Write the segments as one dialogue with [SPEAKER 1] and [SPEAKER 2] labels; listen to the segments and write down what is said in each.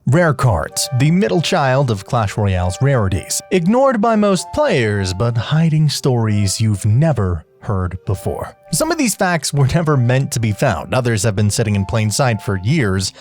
[SPEAKER 1] Rare cards, the middle child of Clash Royale's rarities, ignored by most players but hiding stories you've never heard before. Some of these facts were never meant to be found, others have been sitting in plain sight for years,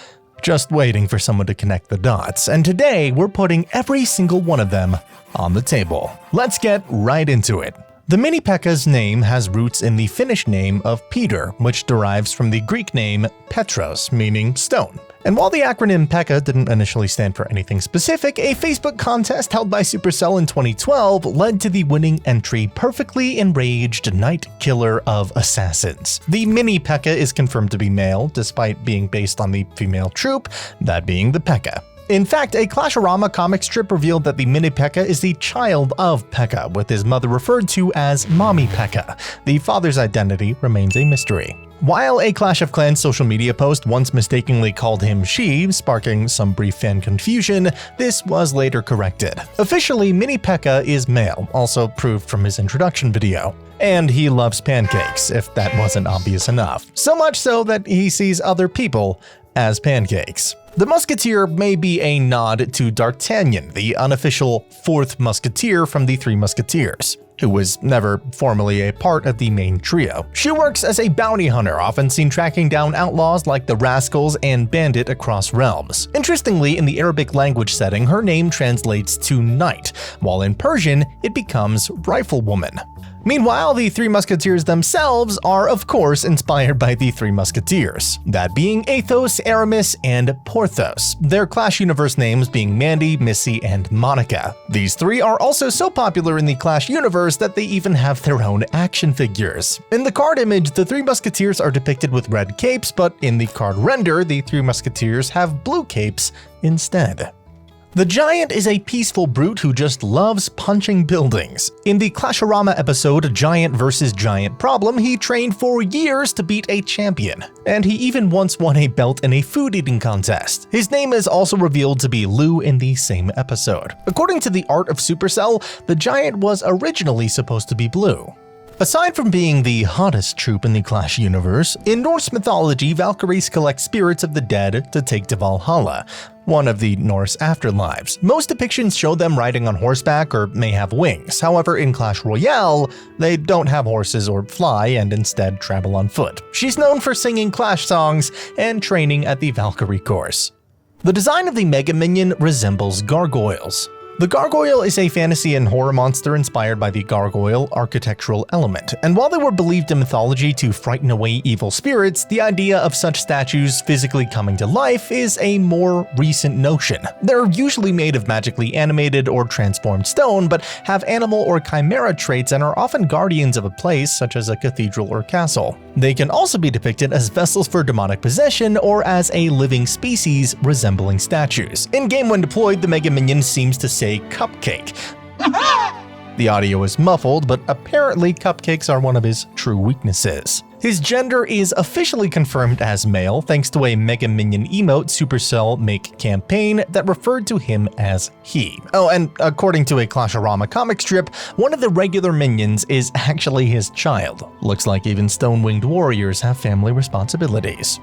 [SPEAKER 1] just waiting for someone to connect the dots, and today we're putting every single one of them on the table. Let's get right into it. The Mini P.E.K.K.'s name has roots in the Finnish name of Peter, which derives from the Greek name Petros, meaning stone. And while the acronym P.E.K.K.A didn't initially stand for anything specific, a Facebook contest held by Supercell in 2012 led to the winning entry Perfectly Enraged Night Killer of Assassins. The Mini P.E.K.K.A is confirmed to be male, despite being based on the female troop, that being the P.E.K.K.A. In fact, a Clasharama comic strip revealed that the Mini P.E.K.K.A is the child of P.E.K.K.A, with his mother referred to as Mommy P.E.K.K.A. The father's identity remains a mystery. While a Clash of Clans social media post once mistakenly called him she, sparking some brief fan confusion, this was later corrected. Officially, Mini P.E.K.K.A is male, also proved from his introduction video. And he loves pancakes, if that wasn't obvious enough. So much so that he sees other people as pancakes. The Musketeer may be a nod to D'Artagnan, the unofficial fourth Musketeer from the Three Musketeers, who was never formally a part of the main trio. She works as a bounty hunter, often seen tracking down outlaws like the Rascals and Bandit across realms. Interestingly, in the Arabic language setting, her name translates to knight, while in Persian, it becomes riflewoman. Meanwhile, the Three Musketeers themselves are of course inspired by the Three Musketeers, that being Athos, Aramis, and Porthos, their Clash universe names being Mandy, Missy, and Monica. These three are also so popular in the Clash universe that they even have their own action figures. In the card image, the Three Musketeers are depicted with red capes, but in the card render, the Three Musketeers have blue capes instead. The Giant is a peaceful brute who just loves punching buildings. In the Clasharama episode Giant vs. Giant Problem, he trained for years to beat a champion, and he even once won a belt in a food eating contest. His name is also revealed to be Lou in the same episode. According to the art of Supercell, the Giant was originally supposed to be blue. Aside from being the hottest troop in the Clash universe, in Norse mythology, Valkyries collect spirits of the dead to take to Valhalla, one of the Norse afterlives. Most depictions show them riding on horseback or may have wings. However, in Clash Royale, they don't have horses or fly and instead travel on foot. She's known for singing Clash songs and training at the Valkyrie course. The design of the Mega Minion resembles gargoyles. The gargoyle is a fantasy and horror monster inspired by the gargoyle architectural element, and while they were believed in mythology to frighten away evil spirits, the idea of such statues physically coming to life is a more recent notion. They're usually made of magically animated or transformed stone, but have animal or chimera traits and are often guardians of a place, such as a cathedral or castle. They can also be depicted as vessels for demonic possession or as a living species resembling statues. In-game when deployed, the Mega Minion seems to say cupcake. The audio is muffled, but apparently cupcakes are one of his true weaknesses. His gender is officially confirmed as male thanks to a Mega Minion emote Supercell make campaign that referred to him as he. Oh, and according to a Clasharama comic strip, one of the regular minions is actually his child. Looks like even stone-winged warriors have family responsibilities.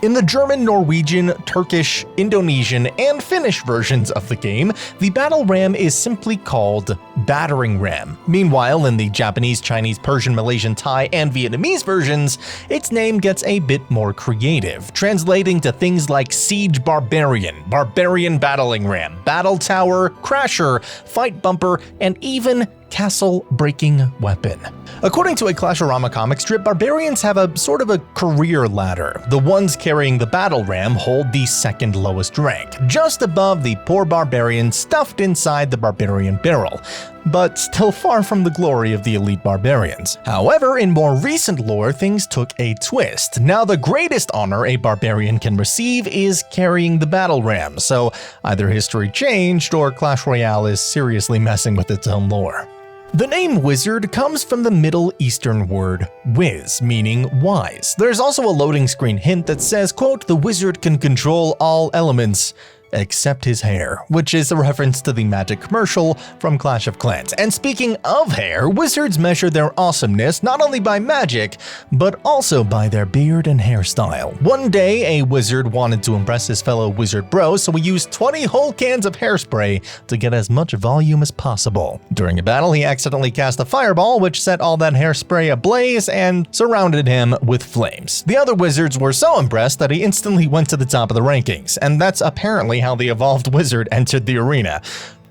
[SPEAKER 1] In the German, Norwegian, Turkish, Indonesian, and Finnish versions of the game, the battle ram is simply called battering ram. Meanwhile, in the Japanese, Chinese, Persian, Malaysian, Thai, and Vietnamese versions, its name gets a bit more creative, translating to things like siege barbarian, barbarian battling ram, battle tower, crasher, fight bumper, and even castle-breaking weapon. According to a Clasharama comic strip, barbarians have a sort of a career ladder. The ones carrying the battle ram hold the second lowest rank, just above the poor barbarian stuffed inside the barbarian barrel, but still far from the glory of the elite barbarians. However, in more recent lore, things took a twist. Now the greatest honor a barbarian can receive is carrying the battle ram, so either history changed or Clash Royale is seriously messing with its own lore. The name Wizard comes from the Middle Eastern word wiz, meaning wise. There's also a loading screen hint that says, quote, "The wizard can control all elements," except his hair, which is a reference to the magic commercial from Clash of Clans. And speaking of hair, wizards measure their awesomeness not only by magic, but also by their beard and hairstyle. One day, a wizard wanted to impress his fellow wizard bros, so he used 20 whole cans of hairspray to get as much volume as possible. During a battle, he accidentally cast a fireball, which set all that hairspray ablaze and surrounded him with flames. The other wizards were so impressed that he instantly went to the top of the rankings, and that's apparently how the evolved wizard entered the arena.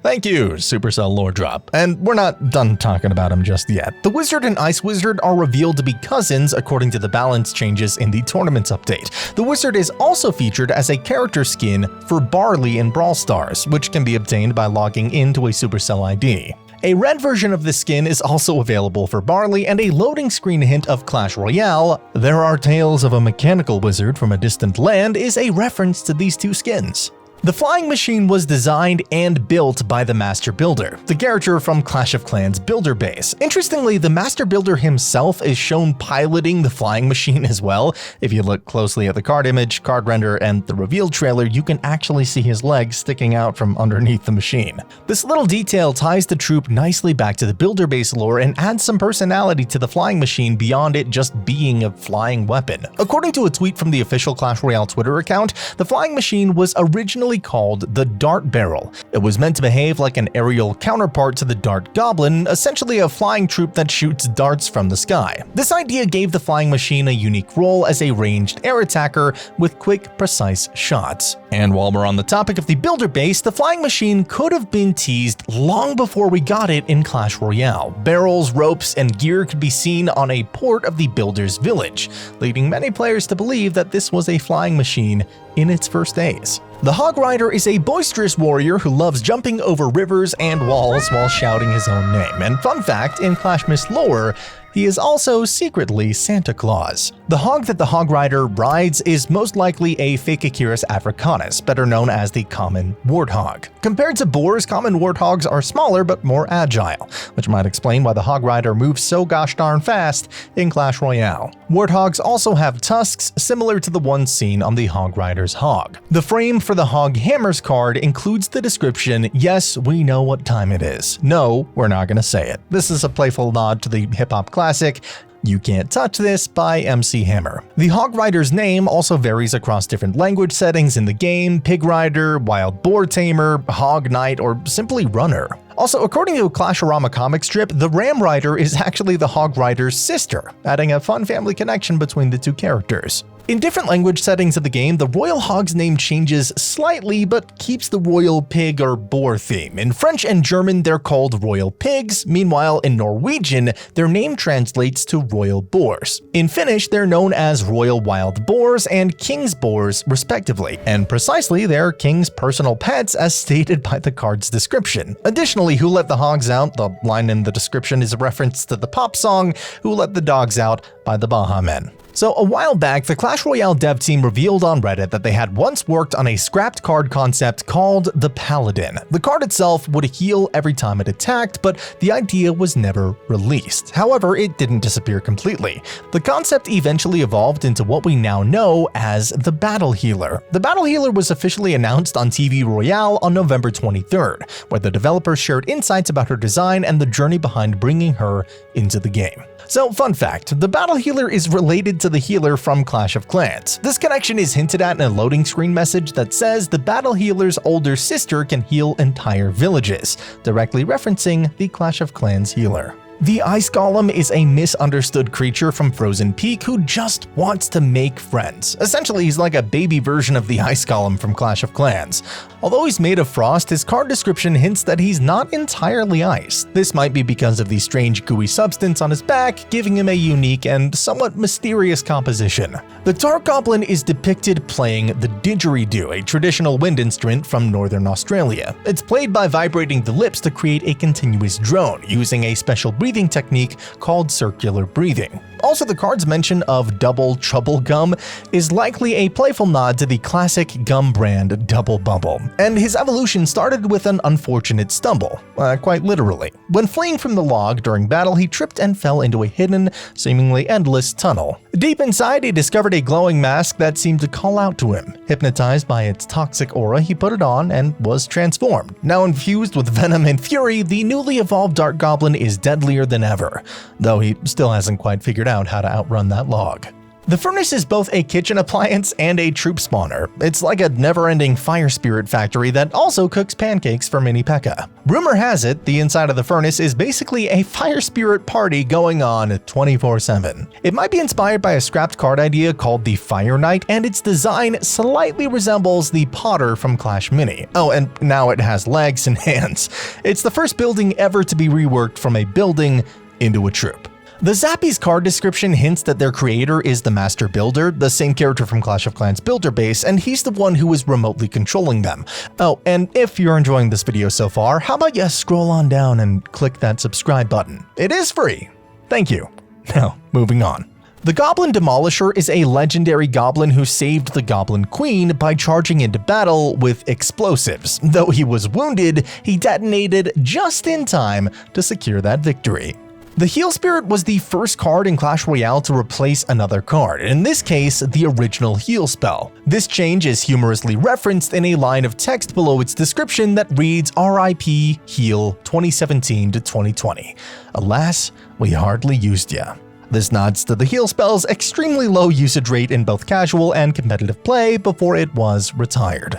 [SPEAKER 1] Thank you, Supercell lore drop. And we're not done talking about him just yet. The Wizard and Ice Wizard are revealed to be cousins according to the balance changes in the tournaments update. The Wizard is also featured as a character skin for Barley in Brawl Stars, which can be obtained by logging into a Supercell ID. A red version of this skin is also available for Barley, and a loading screen hint of Clash Royale, "There are tales of a mechanical wizard from a distant land," is a reference to these two skins. The flying machine was designed and built by the Master Builder, the character from Clash of Clans Builder Base. Interestingly, the Master Builder himself is shown piloting the flying machine as well. If you look closely at the card image, card render, and the reveal trailer, you can actually see his legs sticking out from underneath the machine. This little detail ties the troop nicely back to the Builder Base lore and adds some personality to the flying machine beyond it just being a flying weapon. According to a tweet from the official Clash Royale Twitter account, the flying machine was originally called the Dart Barrel. It was meant to behave like an aerial counterpart to the Dart Goblin, essentially a flying troop that shoots darts from the sky. This idea gave the flying machine a unique role as a ranged air attacker with quick, precise shots. And while we're on the topic of the Builder Base, the flying machine could have been teased long before we got it in Clash Royale. Barrels, ropes, and gear could be seen on a port of the Builder's village, leading many players to believe that this was a flying machine in its first days. The Hog Rider is a boisterous warrior who loves jumping over rivers and walls while shouting his own name. And fun fact, in Clash Myth lore, he is also secretly Santa Claus. The hog that the Hog Rider rides is most likely a Phacochirus africanus, better known as the common warthog. Compared to boars, common warthogs are smaller but more agile, which might explain why the Hog Rider moves so gosh darn fast in Clash Royale. Warthogs also have tusks similar to the ones seen on the Hog Rider's hog. The frame for the Hog Hammers card includes the description, "Yes, we know what time it is. No, we're not gonna say it." This is a playful nod to the hip-hop classic, "You Can't Touch This" by MC Hammer. The Hog Rider's name also varies across different language settings in the game: Pig Rider, Wild Boar Tamer, Hog Knight, or simply Runner. Also, according to a Clash-O-Rama comic strip, the Ram Rider is actually the Hog Rider's sister, adding a fun family connection between the two characters. In different language settings of the game, the Royal Hog's name changes slightly but keeps the Royal Pig or Boar theme. In French and German, they're called Royal Pigs. Meanwhile, in Norwegian, their name translates to Royal Boars. In Finnish, they're known as Royal Wild Boars and King's Boars, respectively. And precisely, they're King's personal pets as stated by the card's description. Additionally, "Who Let the Hogs Out?" the line in the description is a reference to the pop song "Who Let the Dogs Out" by the Baha Men. So a while back, the Clash Royale dev team revealed on Reddit that they had once worked on a scrapped card concept called the Paladin. The card itself would heal every time it attacked, but the idea was never released. However, it didn't disappear completely. The concept eventually evolved into what we now know as the Battle Healer. The Battle Healer was officially announced on TV Royale on November 23rd, where the developers shared insights about her design and the journey behind bringing her into the game. So, fun fact, the Battle Healer is related to the healer from Clash of Clans. This connection is hinted at in a loading screen message that says the Battle Healer's older sister can heal entire villages, directly referencing the Clash of Clans healer. The Ice Golem is a misunderstood creature from Frozen Peak who just wants to make friends. Essentially, he's like a baby version of the Ice Golem from Clash of Clans. Although he's made of frost, his card description hints that he's not entirely ice. This might be because of the strange gooey substance on his back, giving him a unique and somewhat mysterious composition. The Dark Goblin is depicted playing the didgeridoo, a traditional wind instrument from northern Australia. It's played by vibrating the lips to create a continuous drone, using a special breathing technique called circular breathing. Also, the card's mention of Double Trouble Gum is likely a playful nod to the classic gum brand Double Bubble, and his evolution started with an unfortunate stumble, quite literally. When fleeing from the log during battle, he tripped and fell into a hidden, seemingly endless tunnel. Deep inside, he discovered a glowing mask that seemed to call out to him. Hypnotized by its toxic aura, he put it on and was transformed. Now infused with venom and fury, the newly evolved Dark Goblin is deadlier than ever, though he still hasn't quite figured out how to outrun that log. The furnace is both a kitchen appliance and a troop spawner. It's like a never-ending fire spirit factory that also cooks pancakes for Mini P.E.K.K.A. Rumor has it, the inside of the furnace is basically a fire spirit party going on 24/7. It might be inspired by a scrapped card idea called the Fire Knight, and its design slightly resembles the Potter from Clash Mini. Oh, and now it has legs and hands. It's the first building ever to be reworked from a building into a troop. The Zappies card description hints that their creator is the Master Builder, the same character from Clash of Clans Builder Base, and he's the one who is remotely controlling them. Oh, and if you're enjoying this video so far, how about you scroll on down and click that subscribe button? It is free. Thank you. Now, moving on. The Goblin Demolisher is a legendary goblin who saved the Goblin Queen by charging into battle with explosives. Though he was wounded, he detonated just in time to secure that victory. The Heal Spirit was the first card in Clash Royale to replace another card, in this case, the original heal spell. This change is humorously referenced in a line of text below its description that reads RIP Heal 2017 to 2020. Alas, we hardly used ya. This nods to the heal spell's extremely low usage rate in both casual and competitive play before it was retired.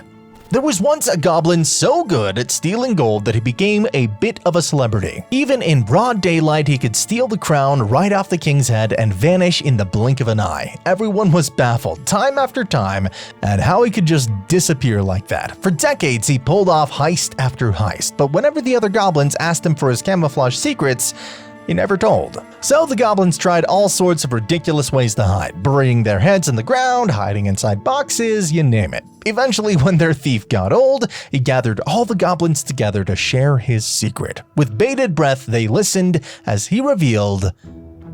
[SPEAKER 1] There was once a goblin so good at stealing gold that he became a bit of a celebrity. Even in broad daylight, he could steal the crown right off the king's head and vanish in the blink of an eye. Everyone was baffled, time after time, at how he could just disappear like that. For decades, he pulled off heist after heist, but whenever the other goblins asked him for his camouflage secrets, he never told. So the goblins tried all sorts of ridiculous ways to hide, burying their heads in the ground, hiding inside boxes, you name it. Eventually, when their thief got old, he gathered all the goblins together to share his secret. With bated breath, they listened as he revealed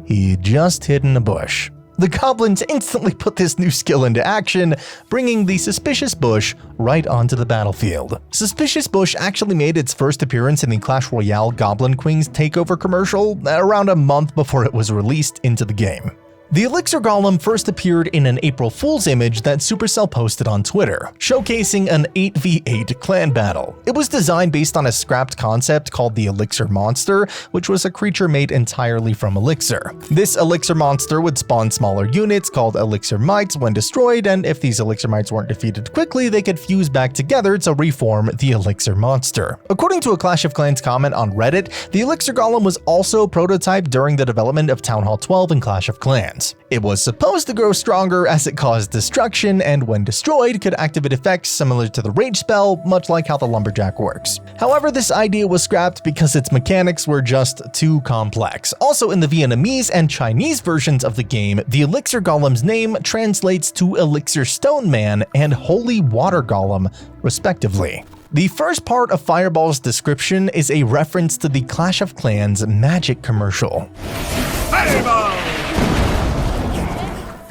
[SPEAKER 1] he'd just hid in a bush. The goblins instantly put this new skill into action, bringing the Suspicious Bush right onto the battlefield. Suspicious Bush actually made its first appearance in the Clash Royale Goblin Queen's takeover commercial around a month before it was released into the game. The Elixir Golem first appeared in an April Fool's image that Supercell posted on Twitter, showcasing an 8v8 clan battle. It was designed based on a scrapped concept called the Elixir Monster, which was a creature made entirely from Elixir. This Elixir Monster would spawn smaller units called Elixir Mites when destroyed, and if these Elixir Mites weren't defeated quickly, they could fuse back together to reform the Elixir Monster. According to a Clash of Clans comment on Reddit, the Elixir Golem was also prototyped during the development of Town Hall 12 in Clash of Clans. It was supposed to grow stronger as it caused destruction, and when destroyed, could activate effects similar to the Rage spell, much like how the Lumberjack works. However, this idea was scrapped because its mechanics were just too complex. Also, in the Vietnamese and Chinese versions of the game, the Elixir Golem's name translates to Elixir Stone Man and Holy Water Golem, respectively. The first part of Fireball's description is a reference to the Clash of Clans magic commercial. Fireball!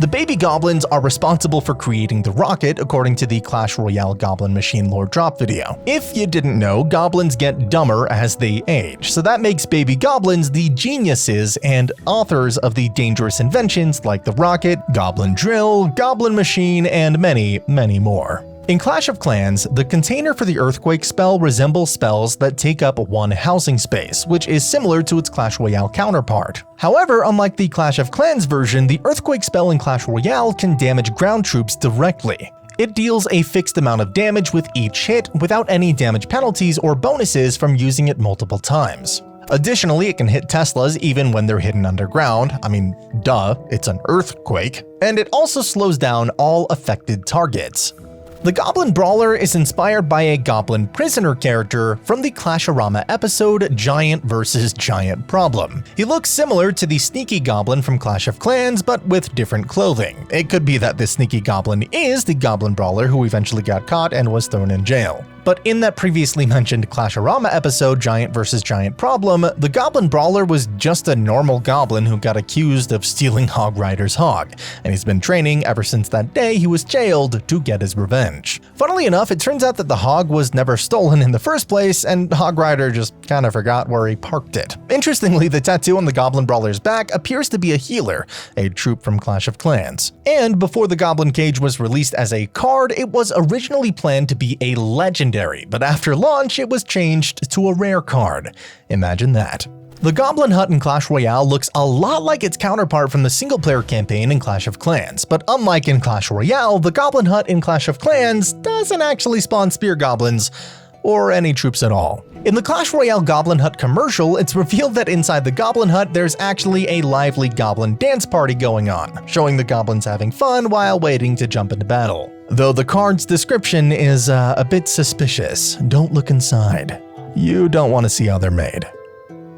[SPEAKER 1] The baby goblins are responsible for creating the rocket, according to the Clash Royale Goblin Machine lore drop video. If you didn't know, goblins get dumber as they age, so that makes baby goblins the geniuses and authors of the dangerous inventions like the rocket, goblin drill, goblin machine, and many, many more. In Clash of Clans, the container for the Earthquake spell resembles spells that take up one housing space, which is similar to its Clash Royale counterpart. However, unlike the Clash of Clans version, the Earthquake spell in Clash Royale can damage ground troops directly. It deals a fixed amount of damage with each hit without any damage penalties or bonuses from using it multiple times. Additionally, it can hit Teslas even when they're hidden underground. I mean, duh, it's an earthquake. And it also slows down all affected targets. The Goblin Brawler is inspired by a Goblin Prisoner character from the Clash-orama episode Giant vs. Giant Problem. He looks similar to the Sneaky Goblin from Clash of Clans, but with different clothing. It could be that this Sneaky Goblin is the Goblin Brawler who eventually got caught and was thrown in jail. But in that previously mentioned Clash-orama episode, Giant vs. Giant Problem, the Goblin Brawler was just a normal goblin who got accused of stealing Hog Rider's hog, and he's been training ever since that day he was jailed to get his revenge. Funnily enough, it turns out that the hog was never stolen in the first place, and Hog Rider just kinda forgot where he parked it. Interestingly, the tattoo on the Goblin Brawler's back appears to be a healer, a troop from Clash of Clans. And before the Goblin Cage was released as a card, it was originally planned to be a legendary, but after launch it was changed to a rare card. Imagine that. The Goblin Hut in Clash Royale looks a lot like its counterpart from the single-player campaign in Clash of Clans, but unlike in Clash Royale, the Goblin Hut in Clash of Clans doesn't actually spawn spear goblins, or any troops at all. In the Clash Royale Goblin Hut commercial, it's revealed that inside the Goblin Hut there's actually a lively goblin dance party going on, showing the goblins having fun while waiting to jump into battle. Though the card's description is a bit suspicious. Don't look inside. You don't want to see how they're made.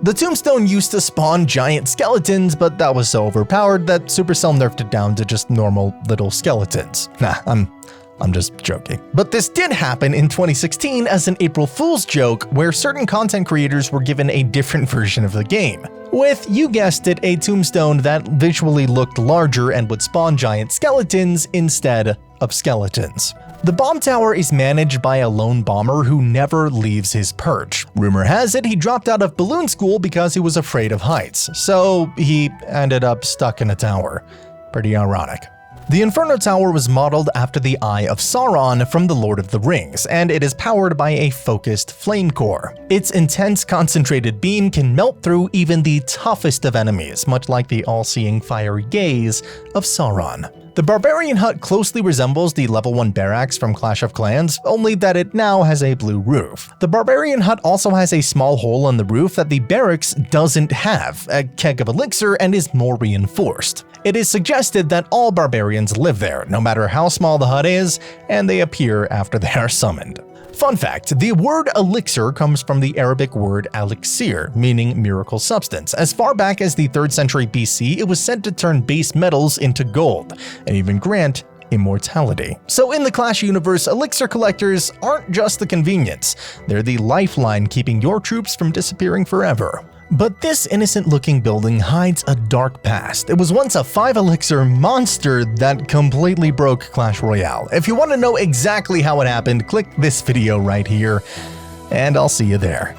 [SPEAKER 1] The Tombstone used to spawn giant skeletons, but that was so overpowered that Supercell nerfed it down to just normal little skeletons. Nah, I'm just joking. But this did happen in 2016 as an April Fool's joke where certain content creators were given a different version of the game, with, you guessed it, a tombstone that visually looked larger and would spawn giant skeletons instead of skeletons. The bomb tower is managed by a lone bomber who never leaves his perch. Rumor has it he dropped out of balloon school because he was afraid of heights, so he ended up stuck in a tower. Pretty ironic. The Inferno Tower was modeled after the Eye of Sauron from The Lord of the Rings, and it is powered by a focused flame core. Its intense concentrated beam can melt through even the toughest of enemies, much like the all-seeing fiery gaze of Sauron. The Barbarian Hut closely resembles the level 1 barracks from Clash of Clans, only that it now has a blue roof. The Barbarian Hut also has a small hole in the roof that the barracks doesn't have, a keg of elixir, and is more reinforced. It is suggested that all barbarians live there, no matter how small the hut is, and they appear after they are summoned. Fun fact, the word elixir comes from the Arabic word elixir, meaning miracle substance. As far back as the 3rd century BC, it was said to turn base metals into gold, and even grant immortality. So in the Clash universe, elixir collectors aren't just the convenience, they're the lifeline keeping your troops from disappearing forever. But this innocent-looking building hides a dark past. It was once a 5-elixir monster that completely broke Clash Royale. If you want to know exactly how it happened, click this video right here, and I'll see you there.